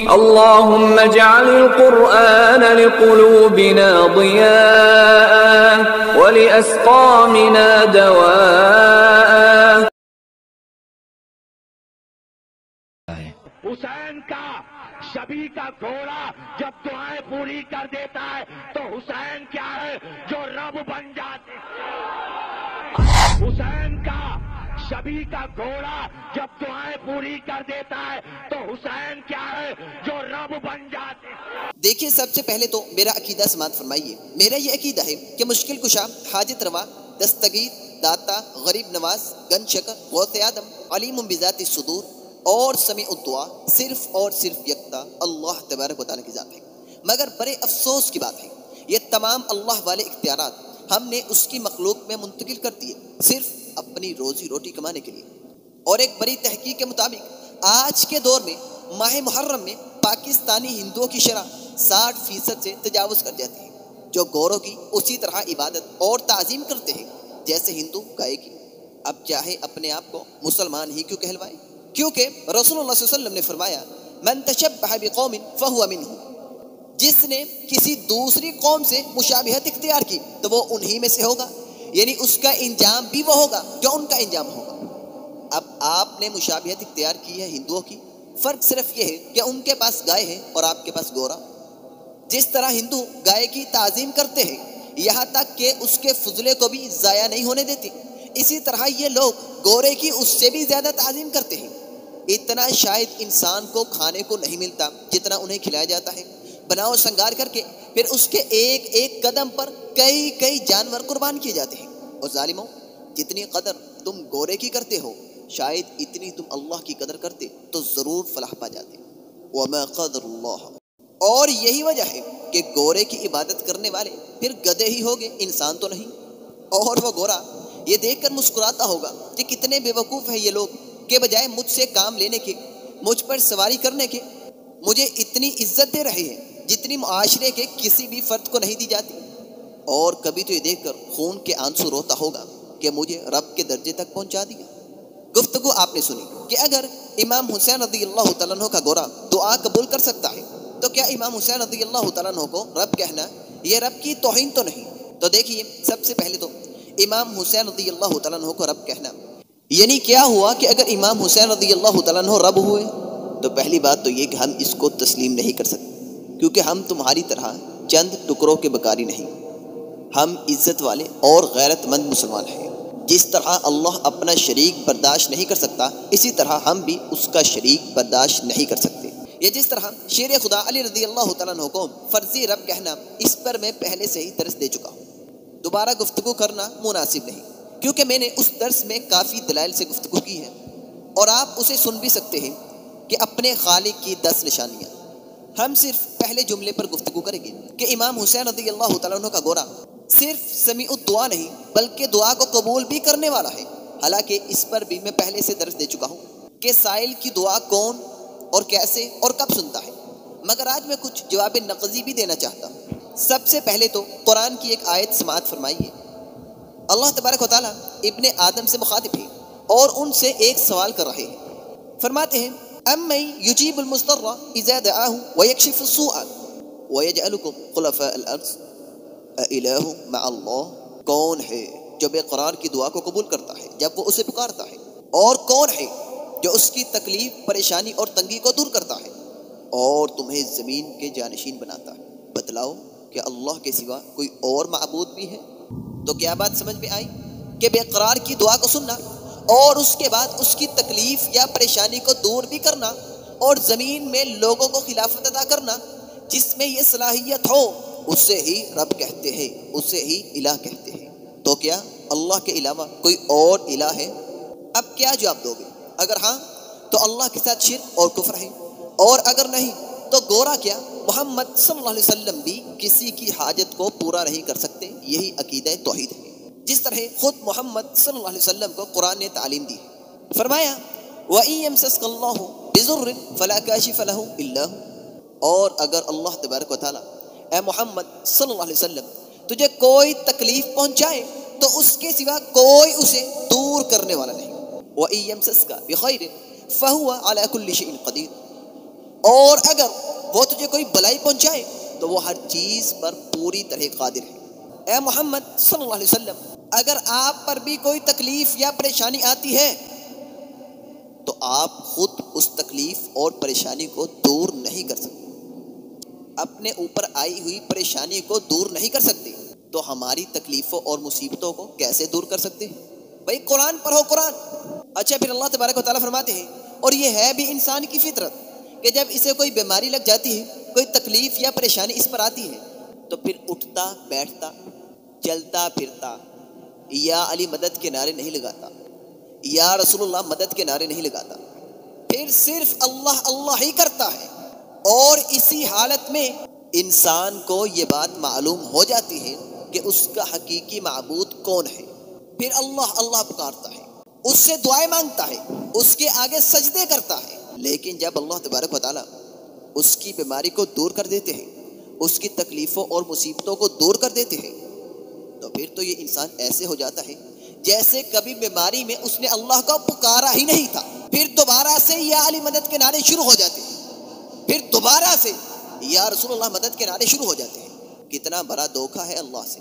اللهم اجعل القرآن لقلوبنا ضياء ولأسقامنا دواء. حسین کا شبی کا گھوڑا جب دعائیں پوری کر دیتا ہے تو حسین کیا ہے جو رب بن جاتے. حسین کا شبی کا گھوڑا جب دعائیں پوری کر دیتا ہے تو حسین کیا ہے جو رب بن جاتے. دیکھیے، سب سے پہلے تو میرا عقیدہ سماعت فرمائیے. میرا یہ عقیدہ ہے کہ مشکل کشا، حاجت روا، دستگیر، داتا، غریب نواز، گن شکر، غوث آدم، علیم بذات الصدور اور سمیع الدعا صرف اور صرف یکتا اللہ تبارک و تعالیٰ کی ذات ہے. مگر بڑے افسوس کی بات ہے، یہ تمام اللہ والے اختیارات ہم نے اس کی مخلوق میں منتقل کر دیے صرف اپنی روزی روٹی کمانے کے لیے. اور ایک بڑی تحقیق کے مطابق آج کے دور میں ماہ محرم میں پاکستانی ہندوؤں کی شرح 60% سے تجاوز کر جاتی ہے، جو گوروں کی اسی طرح عبادت اور تعظیم کرتے ہیں جیسے ہندو گائے کی. اب چاہے اپنے آپ کو مسلمان ہی کیوں کہلوائے، کیونکہ رسول اللہ صلی اللہ علیہ وسلم نے فرمایا من تشبہ بقوم فہو منہم، جس نے کسی دوسری قوم سے مشابہت اختیار کی تو وہ انہی میں سے ہوگا، یعنی اس کا انجام بھی وہ ہوگا جو ان کا انجام ہوگا. اب آپ نے مشابہت اختیار کی ہے ہندوؤں کی، فرق صرف یہ ہے کہ ان کے پاس گائے ہے اور آپ کے پاس گورا. جس طرح ہندو گائے کی تعظیم کرتے ہیں یہاں تک کہ اس کے فضلے کو بھی ضائع نہیں ہونے دیتے، اسی طرح یہ لوگ گورے کی اس سے بھی زیادہ تعظیم کرتے ہیں. اتنا شاید انسان کو کھانے کو نہیں ملتا جتنا انہیں کھلایا جاتا ہے. بناؤ سنگار کر کے پھر اس کے ایک ایک قدم پر کئی جانور قربان کیے جاتے ہیں. اور ظالموں، جتنی قدر تم گورے کی کرتے ہو شاید اتنی تم اللہ کی قدر کرتے تو ضرور فلاح پا جاتے. وما قدر اللہ. اور یہی وجہ ہے کہ گورے کی عبادت کرنے والے پھر گدھے ہی ہوگے، انسان تو نہیں. اور وہ گورا یہ دیکھ کر مسکراتا ہوگا کہ کتنے بے وقوف ہیں یہ لوگ کہ بجائے مجھ سے کام لینے کے، مجھ پر سواری کرنے کے، مجھے اتنی عزت دے رہے ہیں جتنی معاشرے کے کسی بھی فرد کو نہیں دی جاتی. اور کبھی تو یہ دیکھ کر خون کے آنسو روتا ہوگا کہ مجھے رب کے درجے تک پہنچا دیا. گفتگو آپ نے سنی کہ اگر امام حسین رضی اللہ تعالیٰ عنہ کا گورا دعا قبول کر سکتا ہے تو کیا امام حسین رضی اللہ تعالیٰ عنہ کو رب کہنا یہ رب کی توہین تو نہیں؟ تو دیکھیے، سب سے پہلے تو امام حسین رضی اللہ تعالیٰ عنہ کو رب کہنا یعنی کیا ہوا کہ اگر امام حسین رضی اللہ تعالیٰ عنہ رب ہوئے تو پہلی بات تو یہ کہ ہم اس کو تسلیم نہیں کر سکتے، کیونکہ ہم تمہاری طرح چند ٹکڑوں کے بکاری نہیں. ہم عزت والے اور غیرت مند مسلمان ہیں. جس طرح اللہ اپنا شریک برداشت نہیں کر سکتا اسی طرح ہم بھی اس کا شریک برداشت نہیں کر سکتے. یہ جس طرح شیر خدا علی رضی اللہ تعالیٰ عنہ کو فرضی رب کہنا، اس پر میں پہلے سے ہی درس دے چکا ہوں، دوبارہ گفتگو کرنا مناسب نہیں، کیونکہ میں نے اس درس میں کافی دلائل سے گفتگو کی ہے اور آپ اسے سن بھی سکتے ہیں کہ اپنے خالق کی 10 نشانیاں. ہم صرف پہلے جملے پر گفتگو کریں گے کہ امام حسین رضی اللہ تعالیٰ عنہ کا گورا صرف سمیع الدعا نہیں بلکہ دعا کو قبول بھی کرنے والا ہے. حالانکہ اس پر بھی میں پہلے سے درس دے چکا ہوں کہ سائل کی دعا کون اور کیسے اور کب سنتا ہے، مگر آج میں کچھ جواب نقضی بھی دینا چاہتا ہوں. سب سے پہلے تو قرآن کی ایک آیت سماعت فرمائیے. اللہ تبارک و تعالیٰ ابن آدم سے مخاطب ہے اور ان سے ایک سوال کر رہے ہیں. فرماتے ہیں امن یجیب المضطر اذا دعاہ ویکشف السوء ویجعلکم خلفاء الارض االہ مع اللہ. کون ہے جو بے قرار کی دعا کو قبول کرتا ہے جب وہ اسے پکارتا ہے، اور کون ہے جو اس کی تکلیف، پریشانی اور تنگی کو دور کرتا ہے اور تمہیں زمین کے جانشین بناتا ہے؟ بتلاؤ کہ اللہ کے سوا کوئی اور معبود بھی ہے؟ تو کیا بات سمجھ میں آئی کہ بے قرار کی دعا کو سننا اور اس کے بعد اس کی تکلیف یا پریشانی کو دور بھی کرنا اور زمین میں لوگوں کو خلافت عطا کرنا، جس میں یہ صلاحیت ہو اسے ہی رب کہتے ہیں، اسے ہی الہ کہتے ہیں. تو کیا اللہ کے علاوہ کوئی اور الہ ہے؟ اب کیا جواب دو گے؟ اگر ہاں تو اللہ کے ساتھ شرک اور کفر ہے، اور اگر نہیں تو گورا کیا محمد صلی اللہ علیہ وسلم بھی کسی کی حاجت کو پورا نہیں کر سکتے. یہی عقیدہ توحید ہے، جس طرح خود محمد صلی اللہ علیہ وسلم کو قرآن نے تعلیم دی. فرمایا وَإِن يَمْسَسْكَ اللَّهُ بِضُرٍّ فَلَا كَاشِفَ لَهُ إِلَّا هُوَ. اور اگر اللہ تبارک و تعالیٰ اے محمد صلی اللہ علیہ وسلم تجھے کوئی تکلیف پہنچائے تو اس کے سوا کوئی اسے دور کرنے والا نہیں. وَإِن يَمْسَسْكَ بِخَيْرٍ فَهُوَ عَلَى كُلِّ شَيْءٍ قَدِيرٌ. اور اگر وہ تجھے کوئی بلائی پہنچائے تو وہ ہر چیز پر پوری طرح قادر ہے۔ اے محمد صلی اللہ علیہ وسلم، اگر آپ پر بھی کوئی تکلیف یا پریشانی آتی ہے تو آپ خود اس تکلیف اور پریشانی کو دور نہیں کر سکتے، اپنے اوپر آئی ہوئی پریشانی کو دور نہیں کر سکتے، تو ہماری تکلیفوں اور مصیبتوں کو کیسے دور کر سکتے ہیں؟ بھائی قرآن پڑھو، قرآن۔ اچھا پھر اللہ تبارک و تعالیٰ فرماتے ہیں، اور یہ ہے بھی انسان کی فطرت کہ جب اسے کوئی بیماری لگ جاتی ہے، کوئی تکلیف یا پریشانی اس پر آتی ہے تو پھر اٹھتا بیٹھتا چلتا پھرتا یا علی مدد کے نعرے نہیں لگاتا، یا رسول اللہ مدد کے نعرے نہیں لگاتا، پھر صرف اللہ اللہ ہی کرتا ہے۔ اور اسی حالت میں انسان کو یہ بات معلوم ہو جاتی ہے کہ اس کا حقیقی معبود کون ہے، پھر اللہ اللہ پکارتا ہے، اس سے دعائیں مانگتا ہے، اس کے آگے سجدے کرتا ہے۔ لیکن جب اللہ تبارک و تعالیٰ اس کی بیماری کو دور کر دیتے ہیں، اس کی تکلیفوں اور مصیبتوں کو دور کر دیتے ہیں، تو پھر تو یہ انسان ایسے ہو جاتا ہے جیسے کبھی بیماری میں اس نے اللہ کو پکارا ہی نہیں تھا، پھر دوبارہ سے یا علی مدد کے نعرے شروع ہو جاتے ہیں، پھر دوبارہ سے یا رسول اللہ مدد کے نعرے شروع ہو جاتے ہیں۔ کتنا بڑا دھوکہ ہے اللہ سے۔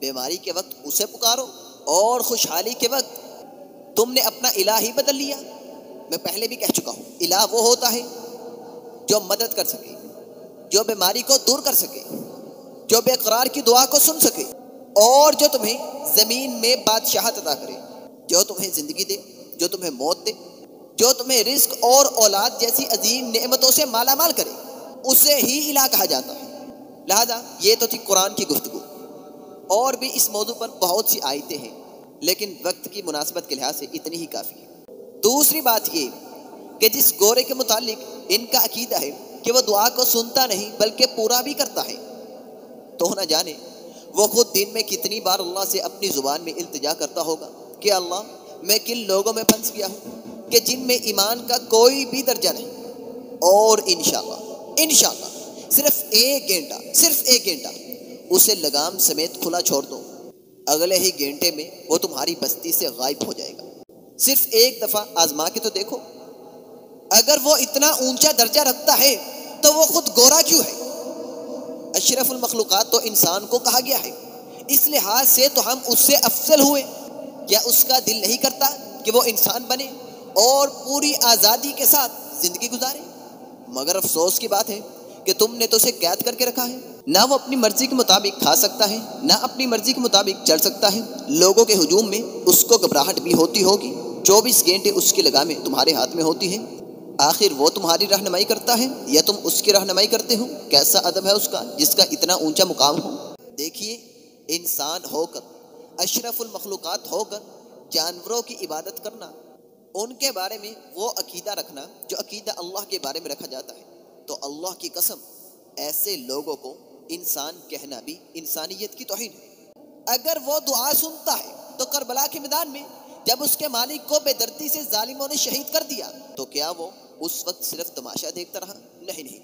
بیماری کے وقت اسے پکارو اور خوشحالی کے وقت تم نے اپنا الہ ہی بدل لیا۔ میں پہلے بھی کہہ چکا ہوں، الہ وہ ہوتا ہے جو مدد کر سکے، جو بیماری کو دور کر سکے، جو بے قرار کی دعا کو سن سکے، اور جو تمہیں زمین میں بادشاہت عطا کرے، جو تمہیں زندگی دے، جو تمہیں موت دے، جو تمہیں رزق اور اولاد جیسی عظیم نعمتوں سے مالا مال کرے، اسے ہی الہ کہا جاتا ہے۔ لہذا یہ تو تھی قرآن کی گفتگو، اور بھی اس موضوع پر بہت سی آیتیں ہیں، لیکن وقت کی مناسبت کے لحاظ سے اتنی ہی کافی ہے۔ دوسری بات یہ کہ جس گورے کے متعلق ان کا عقیدہ ہے کہ وہ دعا کو سنتا نہیں بلکہ پورا بھی کرتا ہے، تو نہ جانے وہ خود دن میں کتنی بار اللہ سے اپنی زبان میں التجا کرتا ہوگا کہ اللہ میں کن لوگوں میں پھنس گیا ہوں کہ جن میں ایمان کا کوئی بھی درجہ نہیں، اور انشاءاللہ صرف ایک گھنٹہ اسے لگام سمیت کھلا چھوڑ دو، اگلے ہی گھنٹے میں وہ تمہاری بستی سے غائب ہو جائے گا۔ صرف ایک دفعہ آزما کے تو دیکھو، اگر وہ اتنا اونچا درجہ رکھتا ہے تو وہ خود گورا کیوں ہے؟ اشرف المخلوقات تو انسان کو کہا گیا ہے، اس لحاظ سے تو ہم اس سے افضل ہوئے۔ کیا اس کا دل نہیں کرتا کہ وہ انسان بنے اور پوری آزادی کے ساتھ زندگی گزارے؟ مگر افسوس کی بات ہے کہ تم نے تو اسے قید کر کے رکھا ہے، نہ وہ اپنی مرضی کے مطابق کھا سکتا ہے، نہ اپنی مرضی کے مطابق چل سکتا ہے۔ لوگوں کے ہجوم میں اس کو گھبراہٹ بھی ہوتی ہوگی، 24 گھنٹے اس کی لگامیں تمہارے ہاتھ میں ہوتی ہیں۔ آخر وہ تمہاری رہنمائی کرتا ہے یا تم اس کی رہنمائی کرتے ہو؟ کیسا ادب ہے اس کا جس کا اتنا اونچا مقام ہو؟ دیکھیے، انسان ہو کر، اشرف المخلوقات ہو کر جانوروں کی عبادت کرنا، ان کے بارے میں وہ عقیدہ رکھنا جو عقیدہ اللہ کے بارے میں رکھا جاتا ہے، تو اللہ کی قسم ایسے لوگوں کو انسان کہنا بھی انسانیت کی توہین ہے۔ اگر وہ دعا سنتا ہے تو کربلا کے میدان میں جب اس کے مالک کو بے دردی سے ظالموں نے شہید کر دیا تو کیا وہ اس وقت صرف تماشا دیکھتا رہا؟ نہیں،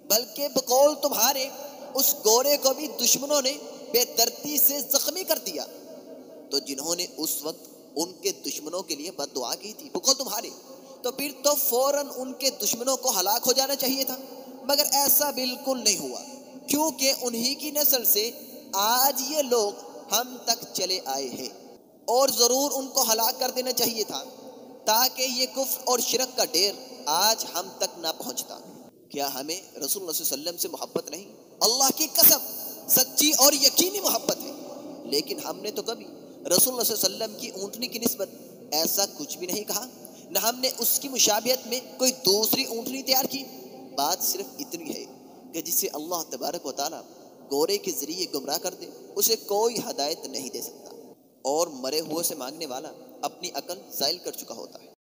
بلکہ بقول تمہارے اس گورے کو بھی دشمنوں نے بے دردی سے زخمی کر دیا، تو جنہوں نے اس وقت ان کے دشمنوں کے لیے بد دعا کی تھی بقول تمہارے، تو پھر تو فوراً ان کے دشمنوں کو ہلاک ہو جانا چاہیے تھا، مگر ایسا بالکل نہیں ہوا، کیونکہ انہی کی نسل سے آج یہ لوگ ہم تک چلے آئے ہیں، اور ضرور ان کو ہلاک کر دینا چاہیے تھا تاکہ یہ کفر اور شرک کا ڈیر آج ہم تک نہ پہنچتا۔ کیا ہمیں رسول اللہ صلی اللہ علیہ وسلم سے محبت نہیں؟ اللہ کی قسم سچی اور یقینی محبت ہے، لیکن ہم نے تو کبھی رسول اللہ صلی اللہ علیہ وسلم کی اونٹنی کی نسبت ایسا کچھ بھی نہیں کہا، نہ ہم نے اس کی مشابہت میں کوئی دوسری اونٹنی تیار کی۔ بات صرف اتنی ہے کہ جسے اللہ تبارک و تعالیٰ گورے کے ذریعے گمراہ کر دے اسے کوئی ہدایت نہیں دے سکتا، اور مرے ہوئے سے مانگنے والا اپنی عقل زائل کر چکا ہوتا ہے۔